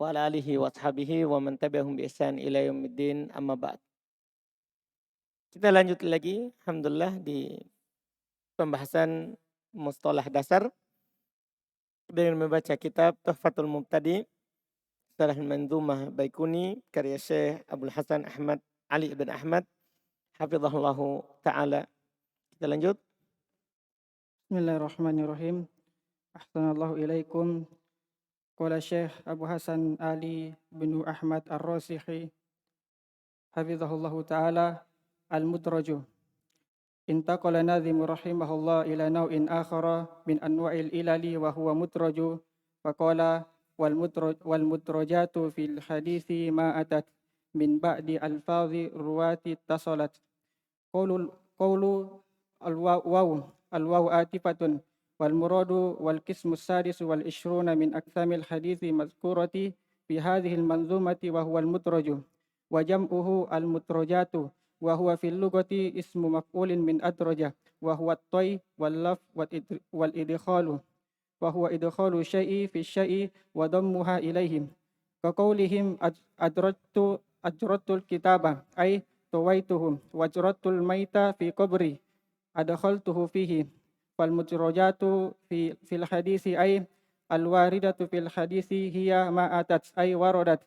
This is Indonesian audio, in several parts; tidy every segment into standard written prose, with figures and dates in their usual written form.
wa ala alihi wa ashabihi wa man tabi'ahum bi ihsan ila yaumiddin amma ba'd. Kita lanjut lagi alhamdulillah di pembahasan mustalah dasar dengan membaca kitab Tuhfatul Mubtadi Syarah Manzumah Baikuni karya Syekh Abdul Hasan Ahmad Ali bin Ahmad hafizahullahu taala. Kita lanjut. Bismillahirrahmanirrahim. Ahsanallahu ilaikum. Qala Syekh Abu Hasan Ali bin Ahmad Ar-Rasihi hafizahullahu taala al-mudraju. Intaqala nadhimu rahimahullah ila naw'in akhara min anwa'il ilali wa huwa mudraju wa qala wal mudrajatu fil hadithi ma atat min ba'di alfazi ruwati tasalat qawlu al-waw atifatun wal muradu wal qismu sadis wal ishruna min aqsamil hadithi mazkurati fi hadhihi al manzumati wa huwa al mudraju wa jam'uhu al mudrajatu wa huwa fil lughati ismu maf'ulin min adraja wa huwa at-tay wal laf wal idkhalu wa huwa idkhalu syai'i fi syai'i wa dammuha ilaihim ka qawlihim ajratul kitaba ay tawaituhum wajratul maita fi qabri adkhaltuhu fihi fal mudrajatu fil hadisi ay al waridatu fil hadisi hiya ma atat ay waradat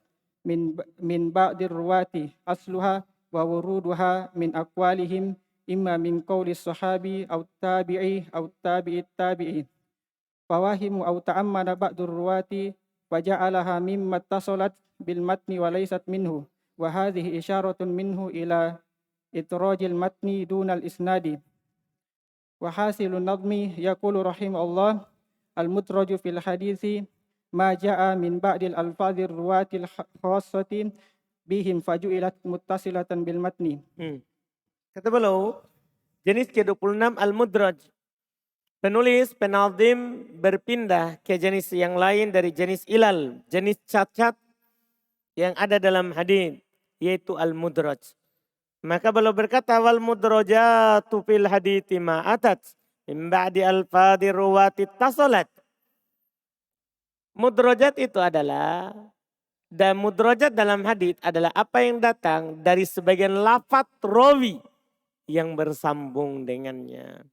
min ba'dir ruwati asluha wa wuruduha min aqwalihim imma min qawli sahabi aw tabi'i tabi'i fawahimu aw ta'ammada ba'dur ruwati wa ja'alaha mimma tasalat bil matni wa laysat minhu wa hadhihi isyaratun minhu ila itrajil matni dunal isnadi. Wa hasilun nadmi yaqulu rahimahullah al-mudraju fil hadithi ma ja'a min ba'dil alfazir ruwatil khassati bihim faju'ilat muttasilatan bil matni. Kata beliau, jenis ke-26 al-mudraj. Penulis penazim berpindah ke jenis yang lain dari jenis ilal, jenis cacat yang ada dalam hadis, yaitu al-mudraj. Maka beliau berkata wal mudrajatu fil hadithi ma atat min ba'di alfadhi ruwati tasalat. Mudrajat itu adalah dan mudrajat dalam hadis adalah apa yang datang dari sebagian lafaz rawi yang bersambung dengannya.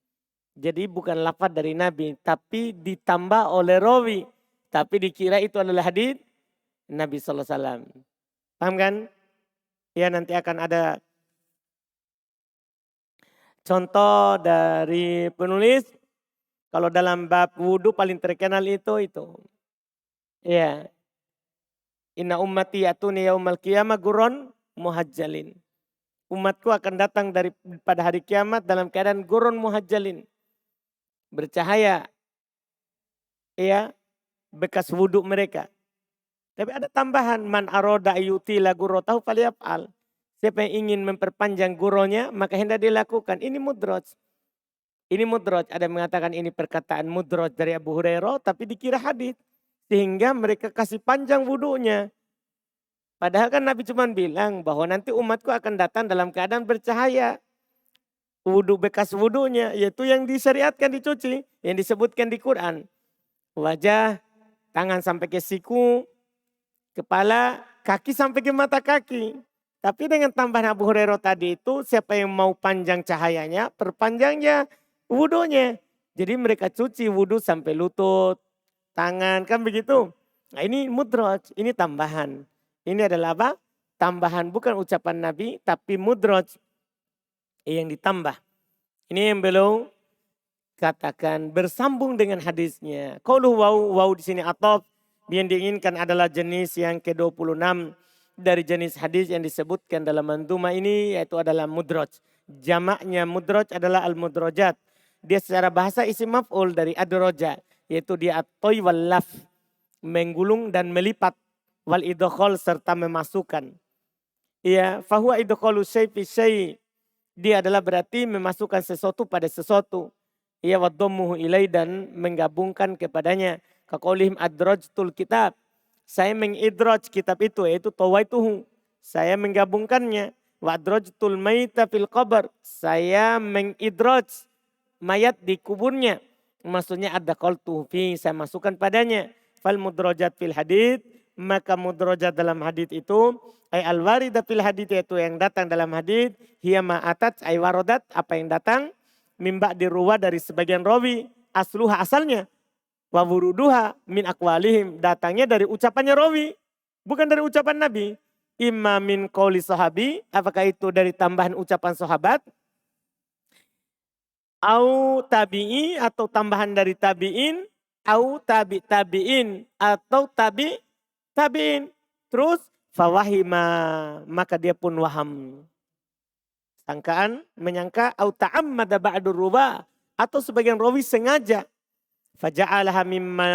Jadi bukan lafaz dari Nabi tapi ditambah oleh rawi, tapi dikira itu adalah hadis Nabi sallallahu alaihi wasallam. Paham kan? Ya, nanti akan ada contoh dari penulis. Kalau dalam bab wudu paling terkenal itu. Ya. Inna ummati yatuni yaumal qiyamah gurun muhajjalin. Umatku akan datang pada hari kiamat dalam keadaan gurun muhajjalin. Bercahaya. Ya. Bekas wudu mereka. Tapi ada tambahan man aroda ayutila gurrotahu faliyaf'al. Siapa yang ingin memperpanjang guronya maka hendak dilakukan. Ini mudraj. Ini mudraj. Ada yang mengatakan ini perkataan mudraj dari Abu Hurairah tapi dikira hadis. Sehingga mereka kasih panjang wudunya. Padahal kan Nabi cuma bilang bahwa nanti umatku akan datang dalam keadaan bercahaya. Wudu bekas wudunya yaitu yang disyariatkan dicuci. Yang disebutkan di Quran. Wajah, tangan sampai ke siku, kepala, kaki sampai ke mata kaki. Tapi dengan tambahan Abu Hurairah tadi itu siapa yang mau panjang cahayanya, perpanjangnya wudunya. Jadi mereka cuci wudu sampai lutut, tangan, kan begitu. Nah ini mudraj, ini tambahan. Ini adalah apa? Tambahan, bukan ucapan Nabi tapi mudraj yang ditambah. Ini yang beliau katakan bersambung dengan hadisnya. Qauluh waw di sini ataf yang diinginkan adalah jenis yang ke-26 dari jenis hadis yang disebutkan dalam manzumah ini yaitu adalah mudraj. Jamaknya mudraj adalah al-mudrajat. Dia secara bahasa isim maf'ul dari adraja yaitu dia at-toy wal laf, menggulung dan melipat, wal idkhal serta memasukkan. Ya, fahuwa idkhalu syai' fi syai'. Dia adalah berarti memasukkan sesuatu pada sesuatu. Ya wa dhammuhu ilai dan menggabungkan kepadanya. Kaqaulihim adrajtul kitab. Saya mengidraj kitab itu yaitu tawaituhu. Saya menggabungkannya. Wa adrajtul maita fil qabr. Saya mengidraj mayat di kuburnya. Maksudnya adakhaltuhu fi, saya masukkan padanya. Fal mudrajat fil hadith maka mudrojat dalam hadis itu ay al-warida fil hadis itu yang datang dalam hadis hiya ma atat ay warodat apa yang datang mimba diruwa dari sebagian rawi asluha asalnya wa wuruduha min aqwalihim datangnya dari ucapannya rawi bukan dari ucapan Nabi imma min qauli sahabi apakah itu dari tambahan ucapan sahabat au tabi'i atau tambahan dari tabi'in au tabi'in atau tabi'in terus fawahima maka dia pun waham sangkaan menyangka au ta'ammada ba'dur ruba atau sebagian rawi sengaja faja'alaha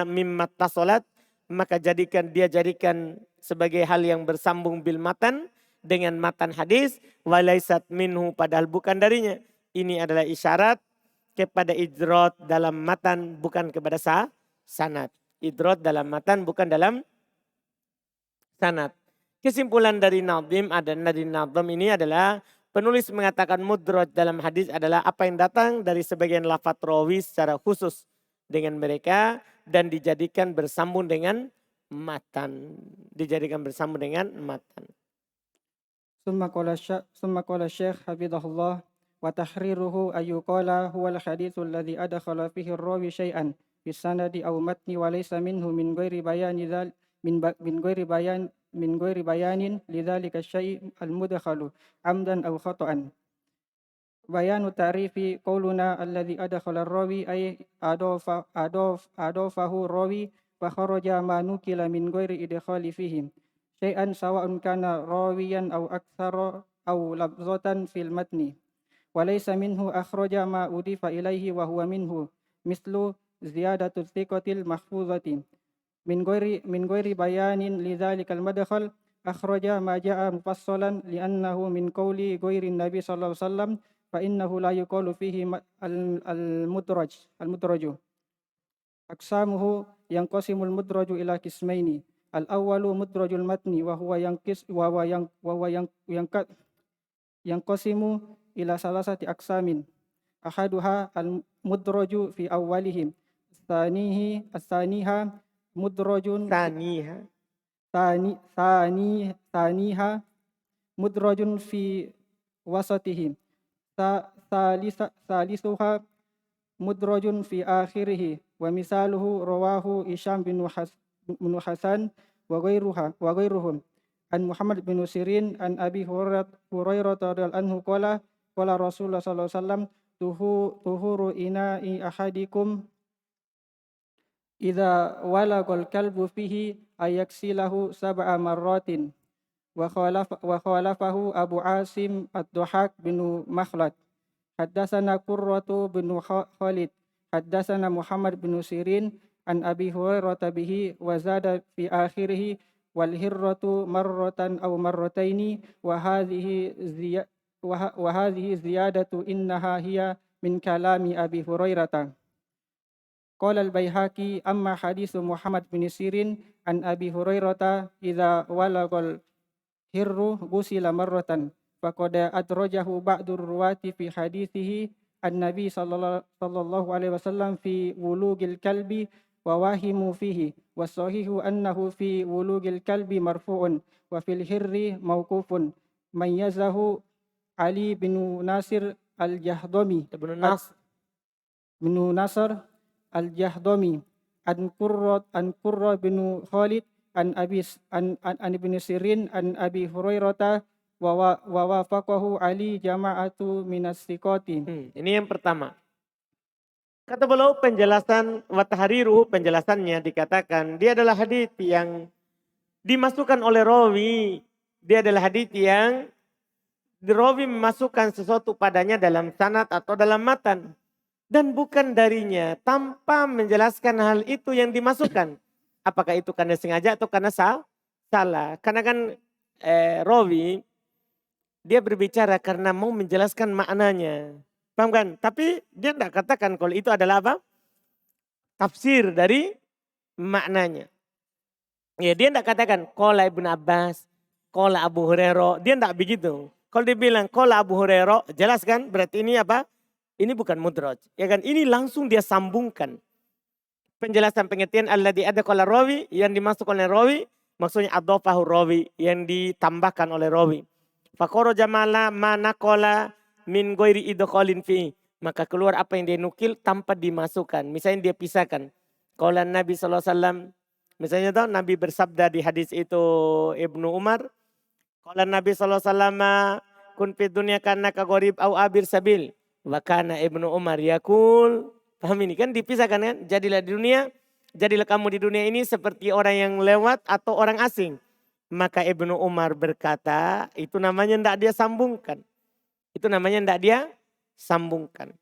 mimma tasolat maka jadikan sebagai hal yang bersambung bil matan dengan matan hadis walaisat minhu padahal bukan darinya ini adalah isyarat kepada idrot dalam matan bukan kepada sanad. Idrot dalam matan bukan dalam sanad. Kesimpulan dari Nadhim ini adalah penulis mengatakan mudroj dalam hadis adalah apa yang datang dari sebagian lafaz rawi secara khusus dengan mereka dan dijadikan bersambung dengan matan. Summa qala Syekh hafizahullah wa tahriruhu ayyuqala huwal haditsul ladzi adkhala fihi ar-rawi syai'an fi sanadi aw matni wa laysa minhu min ghairi bayani min ghairi bayanin lidzalika syai' al-mudkhalu amdan aw khata'an. Bayanu ta'rifi qauluna alladzi adkhala ar-rawi ay adofahu rawi fa kharaja ma nukila min ghairi idkhali fihi syai'an sawa'un kana rawiyan aw aktsara aw labzatan fil matni walaysa minhu akhraja ma udifa ilaihi wa huwa minhu mislu ziyadatu thiqatil mahfuzati min ghairi bayanin lidzalikal madkhal akhraja ma jaa mufassalan li'annahu min qawli ghairi nabi sallallahu alaihi wasallam fa innahu la yuqalu fihi al-mudraju aqsamuhu yanqasimul mudraju ila qismaini al-awwalu mudrajul matni wa huwa yanqasimu ila salasati aqsamin ahaduha al-mudraju fi awwalihim tsaniha mudrajun taniha mudrajun fi wasatihim salisuha mudrajun fi akhirih wa misaluhu rawahu Hisham bin Hasan wa ghairuhum an Muhammad bin Sirin an Abi Hurairah radhiyallahu anhu qala Rasulullah sallallahu alaihi wasallam tuhuru ina'i ahadikum idza walaqal kalbu fihi ayaksilahu sab'a marratin wa khalafahu Abu Asim ad-Duhak bin Makhlad haddatsana Qurratu bin Khalid haddatsana Muhammad bin Sirin an Abi Hurairah bihi wa zada fi akhirih wal hirratu marratan aw marrataini wa hadhihi ziyadatu innaha hiya min kalami Abi Hurairah. Qala al-Baihaqi amma hadithu Muhammad bin Sirin an Abi Hurairah idza walaqal hirru gusila marratan faqad adrajahu ba'dur ruwati fi hadithihi an-nabi sallallahu alaihi wasallam fi wulugil kalbi wa wahimu fihi wasahihu annahu fi wulugil kalbi marfu'un wa fil hirri mauqufun mayyazahu Ali bin Nasir al-Jahdami bin Nasr al-Jahdami an Qurra bin Khalid an Ibn Sirin an Abi Hurairah wa wafaqahu Ali jama'atu minas thiqati. Ini yang pertama. Kata beliau penjelasan watahariru penjelasannya dikatakan dia adalah hadits yang dimasukkan oleh rawi. Dia adalah hadits yang rawi memasukkan sesuatu padanya dalam sanad atau dalam matan. Dan bukan darinya tanpa menjelaskan hal itu yang dimasukkan. Apakah itu karena sengaja atau karena salah. Karena kan rawi dia berbicara karena mau menjelaskan maknanya. Paham kan? Tapi dia tidak katakan kalau itu adalah apa? Tafsir dari maknanya. Ya dia tidak katakan qala Ibnu Abbas, qala Abu Hurairah. Dia tidak begitu. Kalau dia bilang qala Abu Hurairah, jelas kan? Berarti ini apa? Ini bukan mudraj. Ya kan? Ini langsung dia sambungkan. Penjelasan pengertian alladzi adkhala rawi yang dimasukkan oleh rawi Maksudnya adhofahu rawi, yang ditambahkan oleh rawi. Fakoro jamala manakola min goiri idkholin fi. Maka keluar apa yang dia nukil tanpa dimasukkan. Misalnya dia pisahkan. Qala Nabi SAW. Misalnya tahu Nabi bersabda di hadis itu Ibnu Umar. Qala Nabi SAW. Kun fi dunya kannaka gharib au abir sabil. Wa kana Ibnu Umar yakul. Paham ini kan dipisahkan kan. Jadilah di dunia. Jadilah kamu di dunia ini seperti orang yang lewat atau orang asing. Maka Ibnu Umar berkata, itu namanya tidak dia sambungkan. Itu namanya tidak dia sambungkan.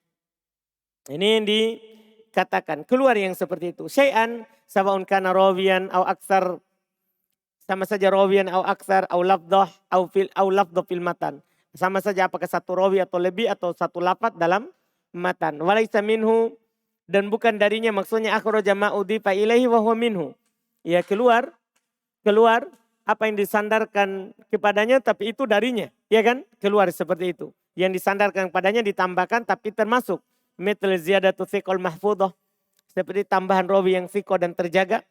Ini yang dikatakan. Keluar yang seperti itu. Syai'an sawaun kana rawiyan au aksar. Sama saja rawiyan au aksar au lafdah au lafdah fil matan. Sama saja apakah satu rawi atau lebih atau satu lafaz dalam matan. Walaisa minhu. Dan bukan darinya, maksudnya akhraja ma'udhifa ilaihi wa huwa minhu. Ya keluar apa yang disandarkan kepadanya tapi itu darinya. Ya kan? Keluar seperti itu. Yang disandarkan kepadanya ditambahkan tapi termasuk. Mithl ziyadatu thiqal mahfudhah. Seperti tambahan rawi yang thiqah dan terjaga.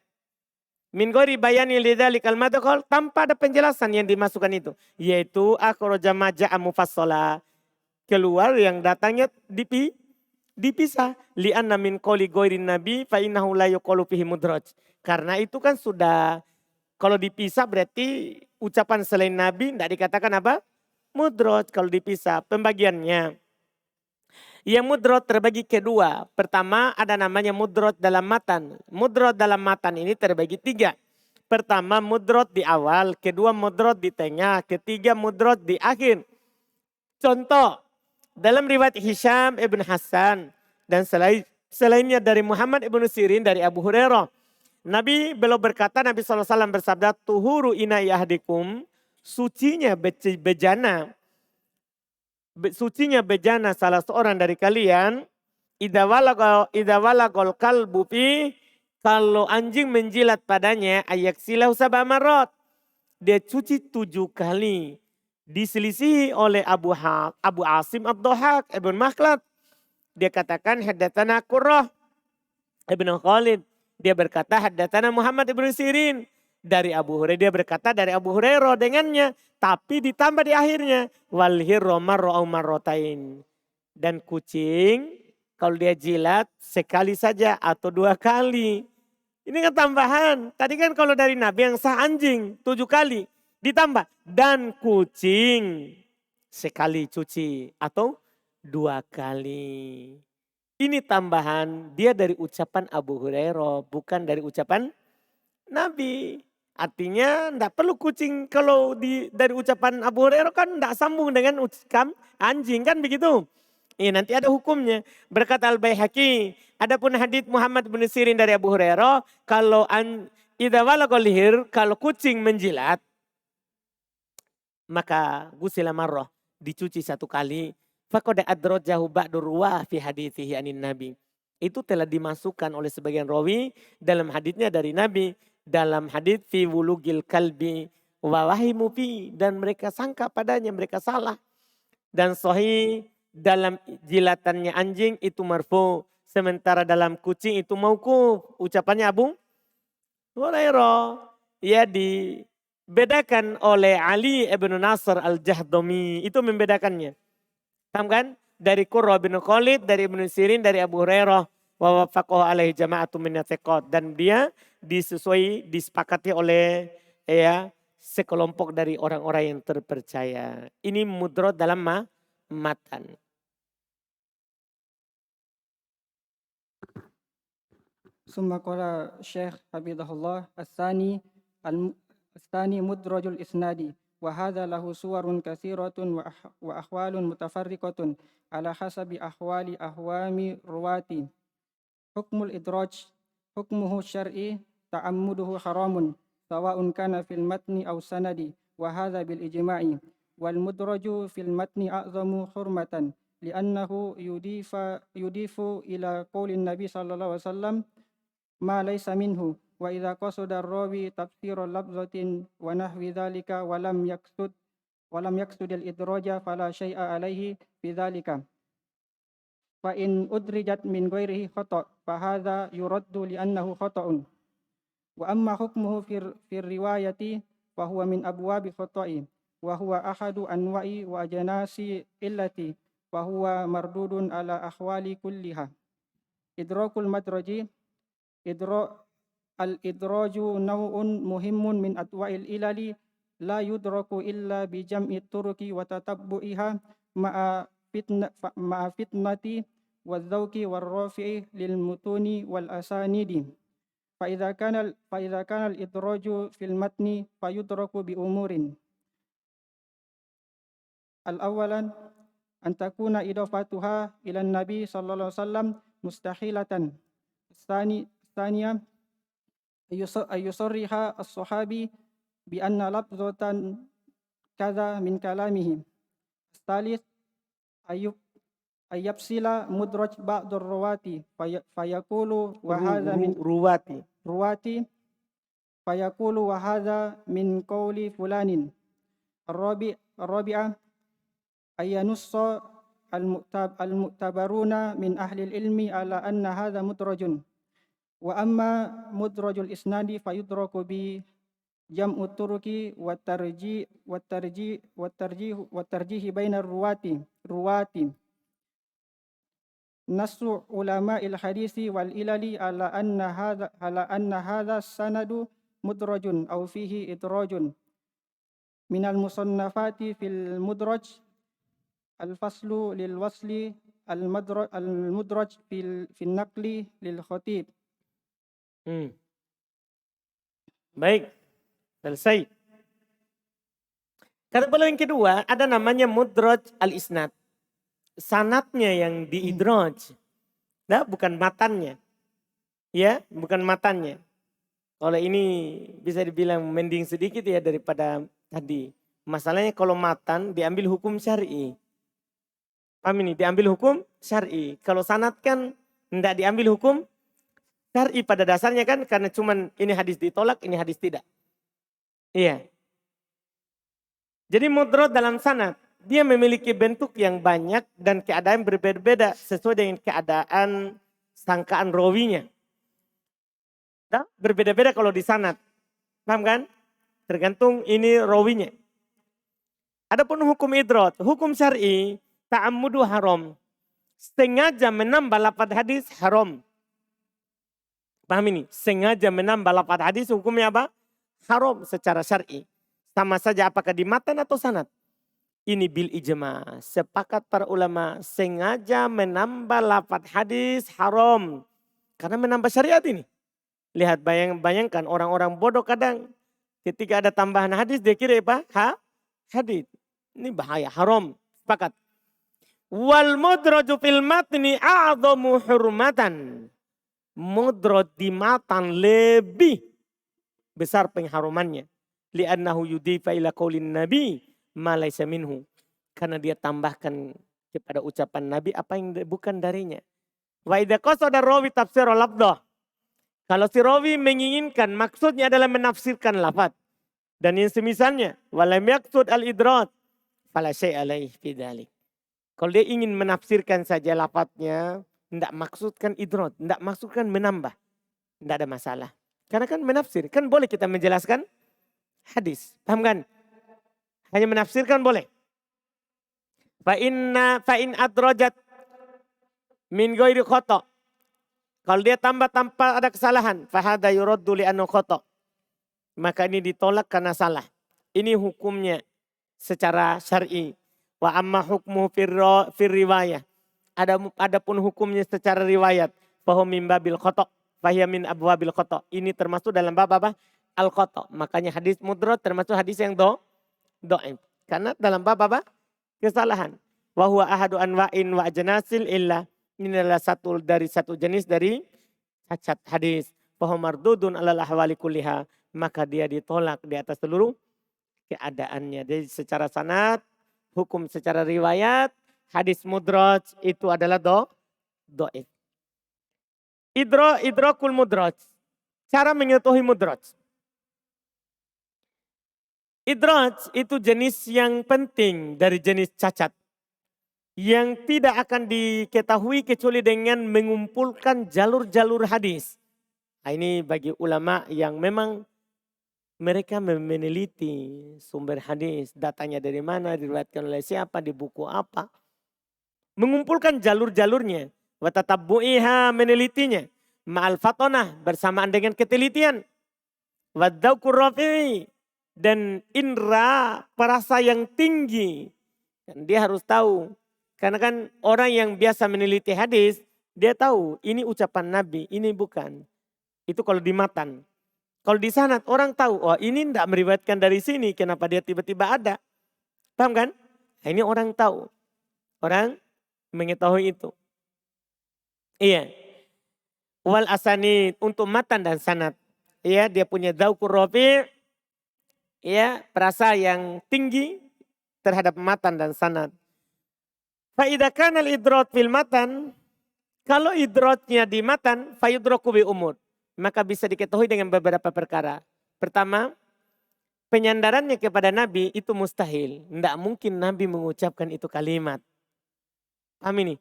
Min ghairi bayani lidzalikal madkhal, tanpa ada penjelasan yang dimasukkan itu. Yaitu akhraja maja'a mufassala. Keluar yang datangnya dipisah. Li'anna min qoli ghairin nabi fa innahu la yuqalu fihi mudraj. Karena itu kan sudah, kalau dipisah berarti ucapan selain nabi tidak dikatakan apa? Mudraj kalau dipisah. Pembagiannya. Yang mudraj terbagi kedua. Pertama ada namanya mudraj dalam matan. Mudraj dalam matan ini terbagi 3. Pertama mudraj di awal, kedua mudraj di tengah, ketiga mudraj di akhir. Contoh. Dalam riwayat Hisham ibn Hasan dan selainnya dari Muhammad ibn Sirin dari Abu Hurairah. Nabi beliau berkata, Nabi SAW bersabda, tuhuru ina yahdikum, sucinya bejana salah seorang dari kalian, idawalagol kalbu fi, kalau anjing menjilat padanya, ayak silau sabah marot. Dia cuci 7 kali. Diselisihi oleh Abu Asim Ad-Dhahak Ibn Makhlad. Dia katakan haddatsana Qurrah Ibn Khalid. Dia berkata haddatsana Muhammad Ibn Sirin. Dari Abu Hurairah, dia berkata dari Abu Hurairah dengannya. Tapi ditambah di akhirnya. Wal hirra marra'u marratain. Dan kucing kalau dia jilat sekali saja atau 2 kali. Ini kan tambahan. Tadi kan kalau dari Nabi yang sah anjing 7 kali. Ditambah dan kucing sekali cuci atau 2 kali. Ini tambahan dia dari ucapan Abu Hurairah bukan dari ucapan Nabi. Artinya tidak perlu kucing kalau dari ucapan Abu Hurairah kan tidak sambung dengan ucapan anjing kan begitu. Nanti ada hukumnya. Berkata Al-Baihaqi, adapun hadits Muhammad bin Sirin dari Abu Hurairah kalau idza walagol hir, kalau kucing menjilat maka gusila marrah, dicuci 1 kali. Faqad adrajahu ba'dur ruwah fi hadithihi anin nabi. Itu telah dimasukkan oleh sebagian rawi dalam haditsnya dari Nabi. Dalam hadits fi wulugil kalbi wa wahimu fi, dan mereka sangka padanya, mereka salah. Dan sahih dalam jilatannya anjing itu marfu. Sementara dalam kucing itu mauquf. Ucapannya Abu Hurairah. Ya bedakan oleh Ali ibn Nasr al-Jahdami. Itu membedakannya. Paham kan? Dari Qurrah bin Khalid, dari Ibn Sirin, dari Abu Hurairah. Wa wafaqahu alaihi jama'atu min thiqat. Dan dia disepakati oleh sekelompok dari orang-orang yang terpercaya. Ini mudraj dalam matan. Summa qala Syekh Habibullah الثاني مدرج الإسناد وهذا له صور كثيرة وأحوال متفرقة على حسب أحوال أهوام رواة. حكم الإدراج حكمه الشرعي تعمده حرام سواء كان في المتن أو السند وهذا بالإجماع. والمدرج في المتن أعظم حرمة لأنه يضيف إلى قول النبي صلى الله عليه وسلم ما ليس منه. وإذا قصد الراوي تفسير لفظة ونحو ذلك ولم يقصد الإدراج فلا شيء عليه في ذلك. فإن أدرجت من غيره خطأ فهذا يرد لأنه خطأ. وأما حكمه في الرواية فهو من أبواب الخطأ وهو أحد أنواع وأجناس التي فهو مردود على أحوال كلها. إدراك المدرج الإدراج نوع مهم من أنواع العلل لا يدرك إلا بجمع الطرق وتتبعها مع فتنة والذوق والرافع للمتون والأسانيد. فإذا كان الإدراج في المتن فيدرك بأمور: الأولا أن تكون إضافتها إلى النبي صلى الله عليه وسلم مستحيلة. الثانية أن يصرح الصحابي بأن لفظة كذا من كلامه. الثالث أن يفصل مدرج بعض الرواة فيقول وهذا من رواتي فيقول وهذا من قول فلان. الرابعة أن ينص المعتبرون من أهل العلم على أن هذا مدرج. وأما مدرج الإسناد فيدرك بجمع الطرق والترجيح بين الرواة. نص علماء الحديث والعلل على أن هذا السند مدرج أو فيه إدراج. من المصنفات في المدرج الفصل للوصل، المدرج في النقل للخطيب. Baik, selesai. Kata beliau yang kedua ada namanya mudraj al-isnad. Sanatnya yang diidraj. Nah, bukan matannya. Ya, bukan matannya. Kalau ini bisa dibilang mending sedikit ya daripada tadi. Masalahnya kalau matan diambil hukum syar'i. Paham ini? Diambil hukum syar'i. Kalau sanat kan tidak diambil hukum syar'i pada dasarnya kan. Karena cuman ini hadis ditolak, ini hadis tidak. Iya. Jadi mudraj dalam sanat. Dia memiliki bentuk yang banyak dan keadaan berbeda-beda sesuai dengan keadaan sangkaan rawinya. Nah, berbeda-beda kalau di sanad. Paham kan? Tergantung ini rawinya. Adapun hukum idraj, hukum syar'i, ta'ammudu haram. Sengaja menambah lafaz hadis haram. Paham ini? Sengaja menambah lafaz hadis hukumnya apa? Haram secara syar'i. Sama saja apakah di matan atau sanad. Ini bil ijma. Sepakat para ulama sengaja menambah lafaz hadis haram. Karena menambah syariat ini. Lihat bayangkan orang-orang bodoh kadang ketika ada tambahan hadis dia kira apa? Hadis. Ini bahaya, haram. Sepakat. Wal mudraju fil matni a'zamu hurmatan. Mudraj di matan lebih besar pengharumannya. Li'annahu yudhifa ila qaulin nabi ma laysa minhu. Karena dia tambahkan kepada ucapan Nabi apa yang bukan darinya. Wa idza qasada rawi tafsir lafdhah. Kalau si rawi menginginkan maksudnya adalah menafsirkan lafaz dan yang semisalnya walam yaqsud al-idraj fala syai' alaihi fi dzalik. Kalau dia ingin menafsirkan saja lafaznya, tidak maksudkan idraj, tidak maksudkan menambah, tidak ada masalah. Karena kan menafsir, kan boleh kita menjelaskan hadis, paham kan? Hanya menafsirkan boleh. Fa in adrajat min ghairi khata'. Kalau dia tambah tanpa ada kesalahan, fahada yuraddu li'annahu khata'. Maka ini ditolak karena salah. Ini hukumnya secara syar'i. Wa amma hukmu fir riwayah. Adapun hukumnya secara riwayat, bahwa min babil khata', fahiya min abwabil khata'. Ini termasuk dalam bab apa? Al khata'. Makanya hadis mudraj termasuk hadis yang dhaif. Karena dalam bab apa? Kesalahan. Wa huwa ahadu anwa'in wa ajnasil illah. Ini adalah satu jenis dari cacat hadis. Bahwa mardudun alal ahwali kulliha. Maka dia ditolak di atas seluruh keadaannya. Jadi secara sanad, hukum secara riwayat, hadis mudraj itu adalah dhaif. Idrakul mudraj. Cara mengetahui mudraj. Idraj itu jenis yang penting dari jenis cacat. Yang tidak akan diketahui kecuali dengan mengumpulkan jalur-jalur hadis. Nah, ini bagi ulama yang memang mereka meneliti sumber hadis, datanya dari mana, diriwayatkan oleh siapa, di buku apa. Mengumpulkan jalur-jalurnya. Watatabbu'iha, menelitinya. Ma'al fatonah, bersamaan dengan ketelitian. Wadaukur rafi'i, dan indra perasa yang tinggi. Dan dia harus tahu. Karena kan orang yang biasa meneliti hadis, dia tahu ini ucapan Nabi, ini bukan. Itu kalau di matan. Kalau di sanad orang tahu, oh ini tidak meriwayatkan dari sini, kenapa dia tiba-tiba ada. Paham kan? Nah, ini orang tahu. Orang mengetahui itu. Iya. Wal asanid, untuk matan dan sanad. Iya, dia punya dzauqur rafi', ya, perasa yang tinggi terhadap matan dan sanad. Fa idza kana al-idrat fil matan, kalau idratnya di matan, fayudraku bi umur. Maka bisa diketahui dengan beberapa perkara. Pertama, penyandarannya kepada Nabi itu mustahil. Tidak mungkin Nabi mengucapkan itu kalimat. Paham ini?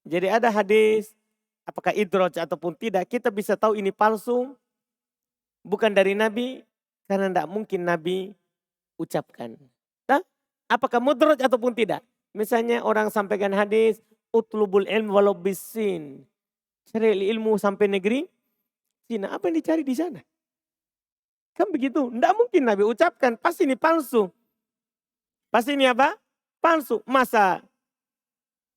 Jadi ada hadis, apakah idraj ataupun tidak, kita bisa tahu ini palsu, bukan dari Nabi, karena tidak mungkin Nabi ucapkan. Nah, apakah mudraj ataupun tidak? Misalnya orang sampaikan hadis, utlubul ilm walau bisin. Cari ilmu sampai negeri Cina, apa yang dicari di sana? Kan begitu, tidak mungkin Nabi ucapkan, pasti ini palsu. Pasti ini apa? Palsu. Masa?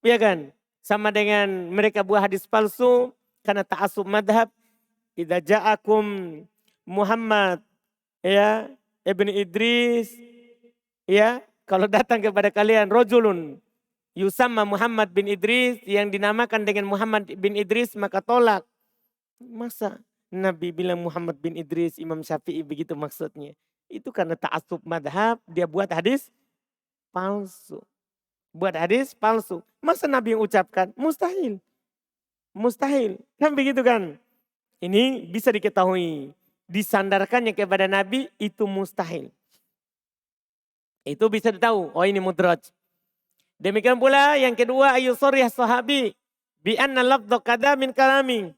Ya kan? Sama dengan mereka buat hadis palsu, karena ta'asub madhab. Idza ja'akum Muhammad, ya, Ibn Idris, ya, kalau datang kepada kalian rojulun yusamma Muhammad bin Idris, yang dinamakan dengan Muhammad bin Idris, maka tolak. Masa Nabi bilang Muhammad bin Idris, Imam Syafi'i, begitu maksudnya. Itu karena ta'assub madhab, dia buat hadis palsu. Buat hadis palsu. Masa Nabi yang ucapkan? Mustahil. Mustahil. Kan begitu kan? Ini bisa diketahui. Disandarkannya kepada Nabi itu mustahil. Itu bisa ditahu. Oh ini mudraj. Demikian pula yang kedua, ayusoriyah sahabi. Bi anna lafdhu kada min kalami.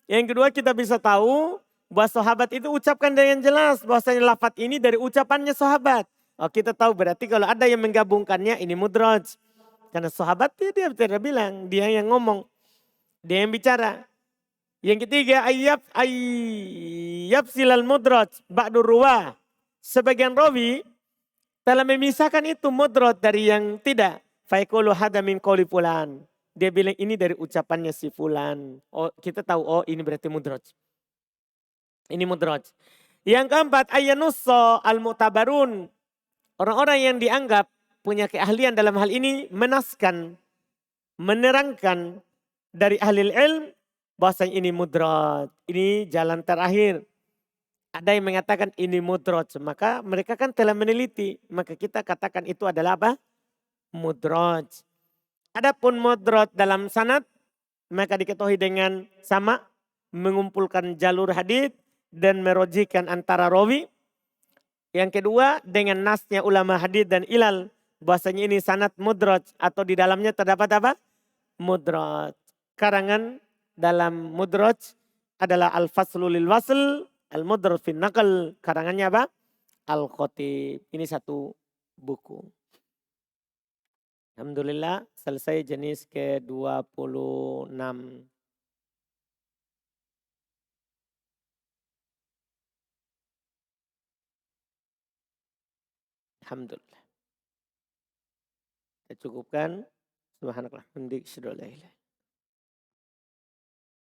Yang kedua kita bisa tahu bahwa sahabat itu ucapkan dengan jelas bahwasanya lafaz ini dari ucapannya sahabat. Oh, kita tahu berarti kalau ada yang menggabungkannya ini mudraj. Karena sahabat dia tidak bilang, dia yang ngomong. Dia yang bicara. Yang ketiga ayyab silal mudraj ba'dur ruwah. Sebagian rawi telah memisahkan itu mudraj dari yang tidak. Fayaqulu hadza min qouli fulan. Dia bilang ini dari ucapannya si fulan. Oh, kita tahu, oh ini berarti mudraj. Ini mudraj. Yang keempat, ayyanusso al-mu'tabarun. Orang-orang yang dianggap punya keahlian dalam hal ini menaskan, menerangkan dari ahli ilm bahwasanya ini mudraj. Ini jalan terakhir. Ada yang mengatakan ini mudraj. Maka mereka kan telah meneliti. Maka kita katakan itu adalah apa? Mudraj. Adapun mudraj dalam sanad maka diketahui dengan sama mengumpulkan jalur hadis dan merojikan antara rawi. Yang kedua dengan nasnya ulama hadis dan ilal bahwasanya ini sanad mudraj atau di dalamnya terdapat apa? Mudraj. Karangan dalam mudraj adalah al-faslu lil wasl, al-mudraj fin naql. Karangannya apa? Al-Khatib. Ini satu buku. Alhamdulillah selesai jenis ke-26. Alhamdulillah. Kita cukupkan. Subhanallah.